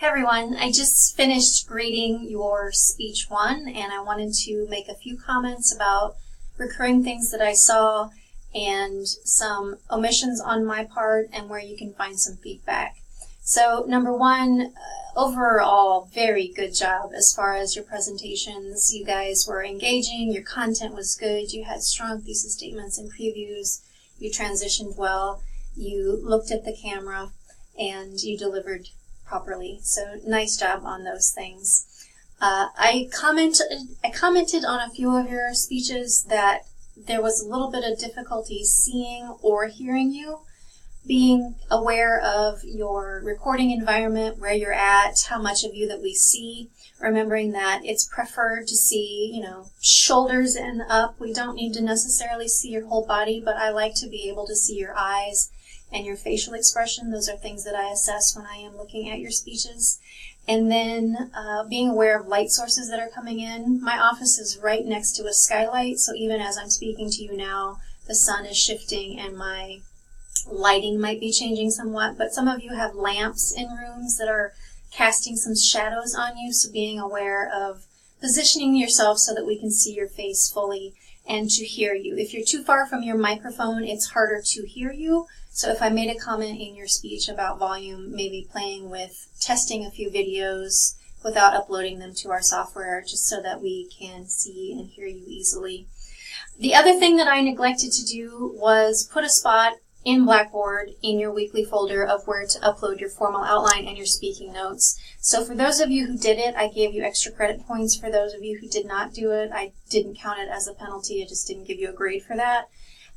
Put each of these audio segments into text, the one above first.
Hey everyone, I just finished grading your speech 1 and I wanted to make a few comments about recurring things that I saw and some omissions on my part and where you can find some feedback. So number 1, overall very good job as far as your presentations. You guys were engaging, your content was good, you had strong thesis statements and previews, you transitioned well, you looked at the camera, and you delivered properly. So nice job on those things. I commented on a few of your speeches that there was a little bit of difficulty seeing or hearing you. Being aware of your recording environment, where you're at, how much of you that we see, remembering that it's preferred to see, shoulders and up. We don't need to necessarily see your whole body, but I like to be able to see your eyes and your facial expression. Those are things that I assess when I am looking at your speeches. And then being aware of light sources that are coming in. My office is right next to a skylight, so even as I'm speaking to you now, the sun is shifting and my lighting might be changing somewhat, but some of you have lamps in rooms that are casting some shadows on you, so being aware of positioning yourself so that we can see your face fully and to hear you. If you're too far from your microphone, it's harder to hear you. So if I made a comment in your speech about volume, maybe playing with testing a few videos without uploading them to our software, just so that we can see and hear you easily. The other thing that I neglected to do was put a spot in Blackboard in your weekly folder of where to upload your formal outline and your speaking notes. So for those of you who did it, I gave you extra credit points. For those of you who did not do it, I didn't count it as a penalty. I just didn't give you a grade for that.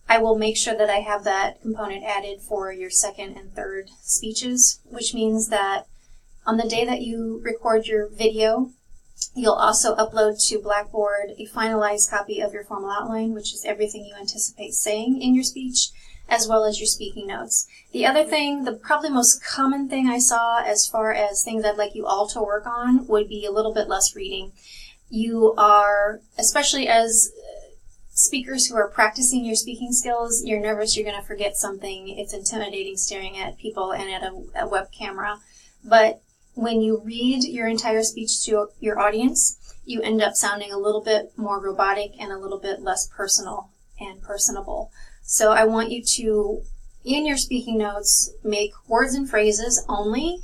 I will make sure that I have that component added for your second and third speeches, which means that on the day that you record your video, you'll also upload to Blackboard a finalized copy of your formal outline, which is everything you anticipate saying in your speech, as well as your speaking notes. The other thing, the probably most common thing I saw as far as things I'd like you all to work on, would be a little bit less reading. You are, especially as speakers who are practicing your speaking skills, you're nervous you're going to forget something. It's intimidating staring at people and at a web camera. But when you read your entire speech to your audience, you end up sounding a little bit more robotic and a little bit less personal and personable. So I want you to, in your speaking notes, make words and phrases only.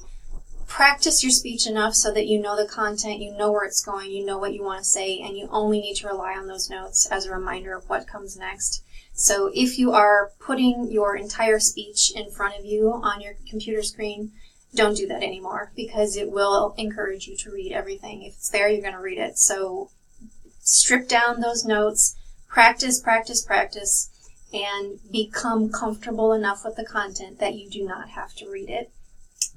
Practice your speech enough so that you know the content, you know where it's going, you know what you want to say, and you only need to rely on those notes as a reminder of what comes next. So if you are putting your entire speech in front of you on your computer screen, don't do that anymore, because it will encourage you to read everything. If it's there, you're going to read it. So strip down those notes, practice, practice, practice, and become comfortable enough with the content that you do not have to read it.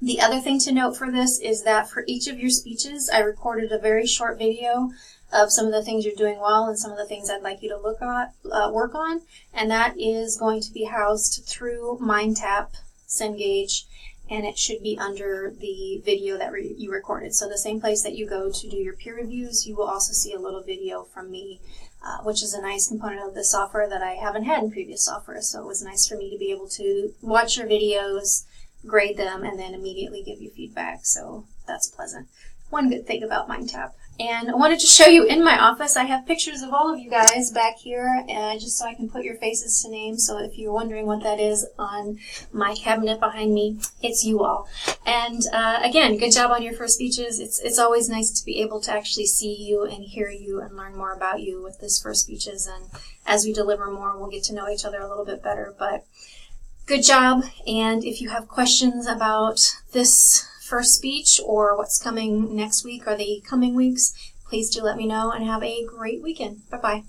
The other thing to note for this is that for each of your speeches, I recorded a very short video of some of the things you're doing well and some of the things I'd like you to work on, and that is going to be housed through MindTap, Cengage, and it should be under the video that you recorded. So the same place that you go to do your peer reviews, you will also see a little video from me, which is a nice component of the software that I haven't had in previous software. So it was nice for me to be able to watch your videos, grade them, and then immediately give you feedback. So that's pleasant. One good thing about MindTap. And I wanted to show you in my office, I have pictures of all of you guys back here, just so I can put your faces to names. So if you're wondering what that is on my cabinet behind me, it's you all. And again, good job on your first speeches. It's always nice to be able to actually see you and hear you and learn more about you with this first speeches. And as we deliver more, we'll get to know each other a little bit better. But good job. And if you have questions about this first speech or what's coming next week or the coming weeks, please do let me know, and have a great weekend. Bye-bye.